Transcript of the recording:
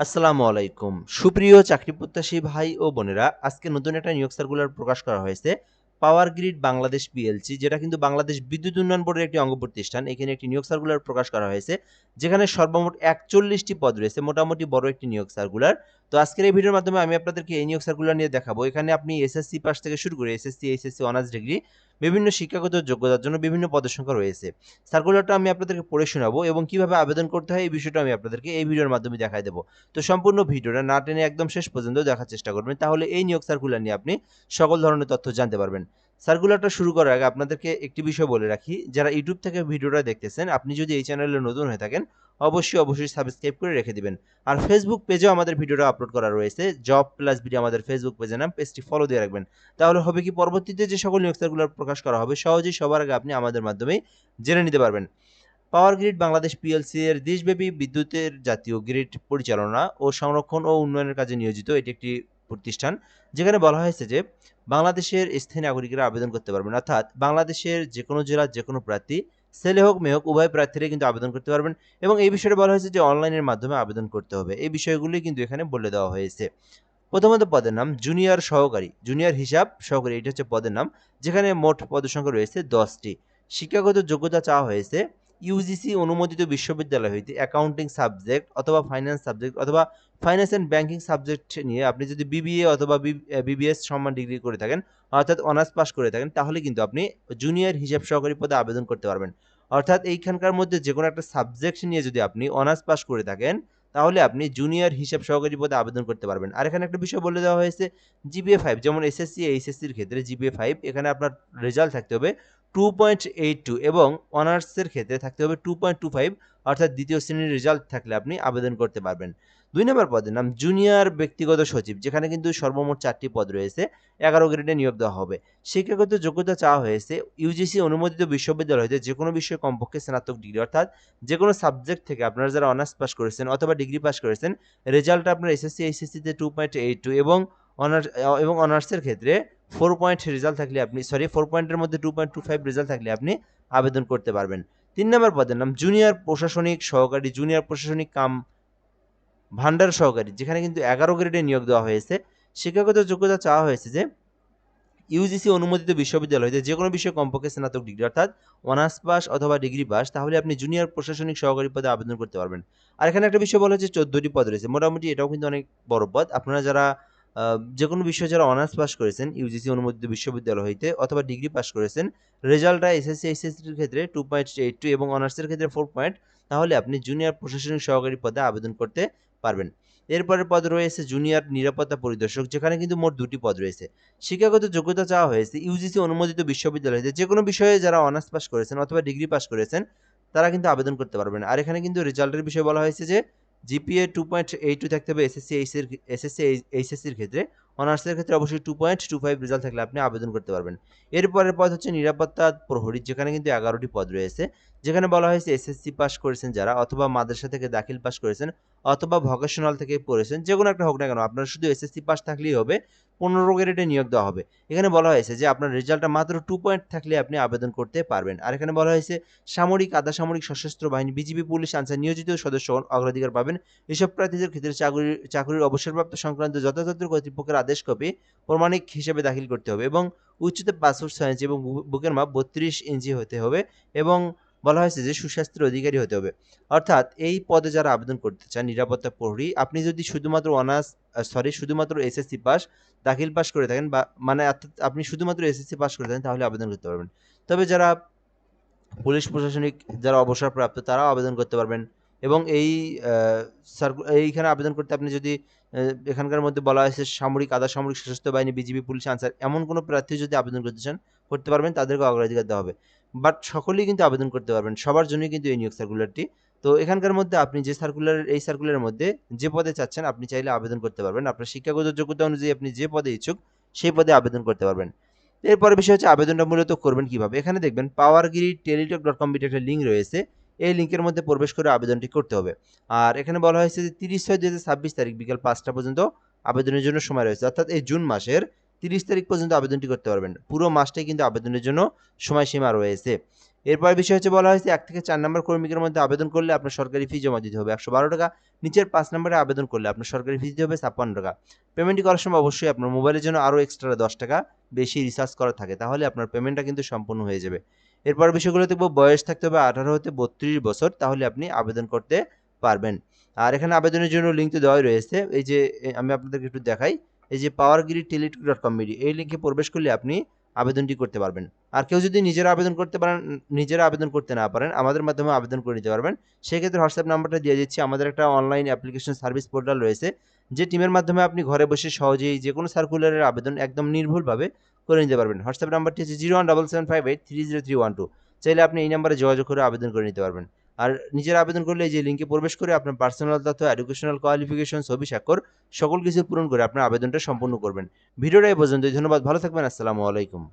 আসসালামু আলাইকুম। সুপ্রিয় চাকরি প্রত্যাশী ভাই ও বোনেরা, আজকে নতুন একটা নিয়োগ সার্কুলার প্রকাশ করা হয়েছে। পাওয়ার গ্রিড বাংলাদেশ পিএলসি, যেটা কিন্তু বাংলাদেশ বিদ্যুৎ উন্নয়ন বোর্ডের একটি অঙ্গ প্রতিষ্ঠান। এখানে একটি নিয়োগ সার্কুলার প্রকাশ করা হয়েছে, যেখানে সর্বমোট ৪১টি পদ রয়েছে। মোটামুটি বড় একটি নিয়োগ সার্কুলার। তো আজকের এই ভিডিওর মাধ্যমে আমি আপনাদেরকে এই নিয়োগ সার্কুলার নিয়ে দেখাবো। এখানে আপনি এসএসসি পাস থেকে শুরু করে এসএসসি, এইচএসসি, অনার্স ডিগ্রি বিভিন্ন শিক্ষাগত যোগ্যতার জন্য বিভিন্ন পদের সংখ্যা রয়েছে। সার্কুলারটা আমি আপনাদেরকে পড়ে শোনাবো এবং কিভাবে আবেদন করতে হয় এই বিষয়টা আমি আপনাদেরকে এই ভিডিওর মাধ্যমে দেখায় দেবো। তো সম্পূর্ণ ভিডিওটা না টেনে একদম শেষ পর্যন্ত দেখার চেষ্টা করবেন, তাহলে এই নিয়োগ সার্কুলার নিয়ে আপনি সকল ধরনের তথ্য জানতে পারবেন। সার্কুলারটা শুরু করার আগে আপনাদেরকে একটি বিষয় বলে রাখি, যারা ইউটিউব থেকে ভিডিওটা দেখতেছেন, আপনি যদি এই চ্যানেলে নতুন হয়ে থাকেন অবশ্যই সাবস্ক্রাইব করে রেখে দিবেন। আর ফেসবুক পেজেও আমাদের ভিডিওটা আপলোড করা রয়েছে, জব প্লাস বিডি আমাদের ফেসবুক পেজের নাম, পেজটি ফলো দিয়ে রাখবেন। তাহলে হবে কি, পরবর্তীতে যে সকল নিয়োগ সার্কুলার প্রকাশ করা হবে সহজেই সবার আগে আপনি আমাদের মাধ্যমেই জেনে নিতে পারবেন। পাওয়ার গ্রিড বাংলাদেশ পিএলসি এর দেশব্যাপী বিদ্যুতের জাতীয় গ্রিড পরিচালনা ও সংরক্ষণ ও উন্নয়নের কাজে নিয়োজিত এটি একটি প্রতিষ্ঠান, যেখানে বলা হয়েছে যে বাংলাদেশের স্থায়ী নাগরিকরা আবেদন করতে পারবেন। অর্থাৎ বাংলাদেশের যে কোনো জেলার যে কোনো প্রার্থী, ছেলে হোক মেয়ে হোক, উভয় প্রার্থীরাই কিন্তু আবেদন করতে পারবেন। এবং এই বিষয়টা বলা হয়েছে যে অনলাইনের মাধ্যমে আবেদন করতে হবে। এই বিষয়গুলি কিন্তু এখানে বলে দেওয়া হয়েছে। প্রথমত পদের নাম জুনিয়র সহকারী, জুনিয়র হিসাব সহকারী, এটা হচ্ছে পদের নাম, যেখানে মোট পদের সংখ্যা রয়েছে 10টি। শিক্ষাগত যোগ্যতা চাওয়া হয়েছে ইউজিসি অনুমোদিত বিশ্ববিদ্যালয় হইতে অ্যাকাউন্টিং সাবজেক্ট অথবা ফাইন্যান্স সাবজেক্ট অথবা ফাইন্যান্স অ্যান্ড ব্যাংকিং সাবজেক্ট নিয়ে আপনি যদি বিবিএ অথবা বিবিএস সম্মান ডিগ্রি করে থাকেন, অর্থাৎ অনার্স পাস করে থাকেন, তাহলে কিন্তু আপনি জুনিয়র হিসাব সহকারী পদে আবেদন করতে পারবেন। অর্থাৎ এইখানকার মধ্যে যে কোনো একটা সাবজেক্ট নিয়ে যদি আপনি অনার্স পাস করে থাকেন, তাহলে আপনি জুনিয়র হিসাব সহকারী পদে আবেদন করতে পারবেন। আর এখানে একটা বিষয় বলে দেওয়া হয়েছে, জিপিএ 5, যেমন এসএসসি, এইচএসসির ক্ষেত্রে জিপিএ 5, এখানে আপনার রেজাল্ট থাকতে হবে 2.82 এবং অনার্সের ক্ষেত্রে থাকতে হবে 2.25, অর্থাৎ দ্বিতীয় শ্রেণীর রেজাল্ট থাকলে আপনি আবেদন করতে পারবেন। 2 নম্বর পদের নাম জুনিয়র ব্যক্তিগত সচিব, যেখানে কিন্তু সর্বমোট 4টি পদ রয়েছে, 11 গ্রেডে নিয়োগ দেওয়া হবে। শিক্ষাগত যোগ্যতা চাওয়া হয়েছে ইউজিসি অনুমোদিত বিশ্ববিদ্যালয় হতে যেকোনো বিষয়ে কমপক্ষে স্নাতক ডিগ্রি, অর্থাৎ যেকোনো সাবজেক্ট থেকে আপনারা যারা অনার্স পাস করেছেন অথবা ডিগ্রি পাস করেছেন, রেজাল্ট আপনার এসএসসি, এইচএসসিতে 2.82 এবং অনার্সের ক্ষেত্রে 4 পয়েন্ট রেজাল্ট থাকলে আপনি, 4 পয়েন্টের মধ্যে 2.25 রেজাল্ট থাকলে আপনি আবেদন করতে পারবেন। 3 নম্বর পদের নাম জুনিয়র প্রশাসনিক সহকারী, জুনিয়র প্রশাসনিক কাম ভান্ডার সহকারী, যেখানে কিন্তু 11 গ্রেডে নিয়োগ দেওয়া হয়েছে। শিক্ষাগত যোগ্যতা চাওয়া হয়েছে যে ইউজিসি অনুমোদিত বিশ্ববিদ্যালয় হতে যেকোনো বিষয়ে কমপক্ষে স্নাতক ডিগ্রি, অর্থাৎ অনার্স পাস অথবা ডিগ্রি পাস, তাহলে আপনি জুনিয়র প্রশাসনিক সহকারী পদে আবেদন করতে পারবেন। আর এখানে একটা বিষয় বলা হচ্ছে 14টি পদ রয়েছে। মোটামুটি এটাও কিন্তু অনেক বড় পদ। আপনারা যারা যেকোনো বিষয়ে যারা অনার্স পাস করেছেন ইউজিসি অনুমোদিত বিশ্ববিদ্যালয় হইতে অথবা ডিগ্রি পাস করেছেন, রেজাল্টটা এসএসসি, এইচএসসির ক্ষেত্রে 2.82 এবং অনার্সের ক্ষেত্রে 4 পয়েন্ট, তাহলে আপনি জুনিয়র প্রশাসনিক সহকারী পদে আবেদন করতে পারবেন। এরপরের পদ রয়েছে জুনিয়র নিরাপত্তা পরিদর্শক, যেখানে কিন্তু মোট 2টি পদ রয়েছে। শিক্ষাগত যোগ্যতা চাওয়া হয়েছে ইউজিসি অনুমোদিত বিশ্ববিদ্যালয় হতে যেকোনো বিষয়ে যারা অনার্স পাস করেছেন অথবা ডিগ্রি পাস করেছেন, তারা কিন্তু আবেদন করতে পারবেন। আর এখানে কিন্তু রেজাল্টের বিষয়ে বলা হয়েছে যে জিপিএ 2.82 থাকতে হবে এসএসসি এইচএসসির ক্ষেত্রে। অনার্সের ক্ষেত্রে অবশ্যই 2.25 রেজাল্ট থাকলে আপনি আবেদন করতে পারবেন। এরপরের পদ হচ্ছে নিরাপত্তা প্রহরী, যেখানে কিন্তু 11টি পদ রয়েছে। যেখানে বলা হয়েছে এসএসসি পাস করেছেন যারা, অথবা মাদ্রাসা থেকে দাখিল পাস করেছেন, অথবা ভোকেশনাল থেকে পড়েছেন, যেকোনো একটা হোক না কেন, আপনার শুধু এসএসসি পাস থাকলেই হবে। 15 গ্রেডে নিয়োগ দেওয়া হবে। এখানে বলা হয়েছে যে আপনার রেজাল্টটা মাত্র 2 পয়েন্ট থাকলে আপনি আবেদন করতে পারবেন। আর এখানে বলা হয়েছে সামরিক, আধা সামরিক, সশস্ত্র বাহিনী, বিজিবি, পুলিশ, আনসার নিয়োজিত সদস্য অগ্রাধিকার পাবেন। এসব প্রার্থীদের ক্ষেত্রে চাকরির অবসরপ্রাপ্ত সংক্রান্ত যথাযথ কর্তৃপক্ষের আদেশ কপি প্রমাণিক হিসেবে দাখিল করতে হবে এবং উচ্চতা 5 ফুট 6 ইঞ্চি এবং বুকের মাপ 32 ইঞ্চি হতে হবে এবং বলা হয়েছে যে সুস্বাস্থ্যের অধিকারী হতে হবে। অর্থাৎ এই পদে যারা আবেদন করতে চান নিরাপত্তা প্রহরী, আপনি যদি শুধুমাত্র এসএসসি পাস, দাখিল পাস করে থাকেন, বা মানে অর্থাৎ আপনি শুধুমাত্র এসএসসি পাস করে থাকেন, তাহলে আবেদন করতে পারবেন। তবে যারা পুলিশ প্রশাসনিক যারা অবসরপ্রাপ্ত তারাও আবেদন করতে পারবেন। এবং এইখানে আবেদন করতে আপনি যদি এখানকার মধ্যে বলা হয়েছে সামরিক, আধা সামরিক, সশস্ত্র বাহিনী, বিজিবি, পুলিশ, আনসার এমন কোনো প্রার্থী যদি আবেদন করতে চান, করতে পারবেন, তাদেরকে অগ্রাধিকার দেওয়া হবে। বাট সকলেই কিন্তু আবেদন করতে পারবেন, সবার জন্যই কিন্তু এই নিয়োগ সার্কুলারটি। তো এখানকার মধ্যে আপনি এই সার্কুলারের মধ্যে যে পদে চাচ্ছেন আপনি চাইলে আবেদন করতে পারবেন। আপনার শিক্ষাগত যোগ্যতা অনুযায়ী আপনি যে পদে ইচ্ছুক সেই পদে আবেদন করতে পারবেন। এরপরের বিষয় হচ্ছে আবেদনটা মূলত করবেন কিভাবে। এখানে দেখবেন পাওয়ারগ্রিড টেলিটক.com একটা লিঙ্ক রয়েছে। এই লিঙ্কের মধ্যে প্রবেশ করে আবেদনটি করতে হবে। আর এখানে বলা হয়েছে যে 30/6/2026 তারিখ বিকাল 5টা পর্যন্ত আবেদনের জন্য সময় রয়েছে। অর্থাৎ এই জুন মাসের 30 তারিখ পর্যন্ত আবেদনটি করতে পারবেন। পুরো মাসটাই কিন্তু আবেদনের জন্য সময়সীমা রয়েছে। এরপর বিষয় হচ্ছে বলা হয়েছে 1 থেকে 4 নম্বর ক্রমিকের মধ্যে আবেদন করলে আপনার সরকারি ফি জমা দিতে হবে 112 টাকা। নিচের 5 নম্বরে আবেদন করলে আপনার সরকারি ফি দিতে হবে 56 টাকা। পেমেন্টটি করার সময় অবশ্যই আপনার মোবাইলের জন্য আরও এক্সট্রা 10 টাকা বেশি রিচার্জ করা থাকে, তাহলে আপনার পেমেন্টটা কিন্তু সম্পূর্ণ হয়ে যাবে। এরপর বিষয়গুলো দেখব, বয়স থাকতে হবে 18 হতে 32 বছর, তাহলে আপনি আবেদন করতে পারবেন। আর এখানে আবেদনের জন্য লিঙ্ক তো দেওয়াই রয়েছে। এই যে আমি আপনাদেরকে একটু দেখাই, এই যে powergridtele2.com.bd এই লিঙ্কে প্রবেশ করলে আপনি আবেদনটি করতে পারবেন। আর কেউ যদি নিজেরা আবেদন করতে পারেন, নিজেরা আবেদন করতে না পারেন, আমাদের মাধ্যমে আবেদন করে নিতে পারবেন। সেক্ষেত্রে হোয়াটসঅ্যাপ নাম্বারটা দিয়ে দিচ্ছি। আমাদের একটা অনলাইন অ্যাপ্লিকেশন সার্ভিস পোর্টাল রয়েছে, যে টিমের মাধ্যমে আপনি ঘরে বসে সহজেই যে কোনো সার্কুলারের আবেদন একদম নির্ভুলভাবে করে নিতে পারবেন। হোয়াটসঅ্যাপ নাম্বারটি হচ্ছে 017758300312। চাইলে আপনি এই নাম্বারে যোগাযোগ করে আবেদন করে নিতে পারবেন। আর নিজের আবেদন করলে এই যে লিঙ্কে প্রবেশ করে আপনার পার্সোনাল তথ্য, এডুকেশনাল কোয়ালিফিকেশন, ছবি, স্বাক্ষর সকল কিছু পূরণ করে আপনার আবেদনটা সম্পূর্ণ করবেন। ভিডিওটা এই পর্যন্তই। ধন্যবাদ, ভালো থাকবেন। আসসালামু আলাইকুম।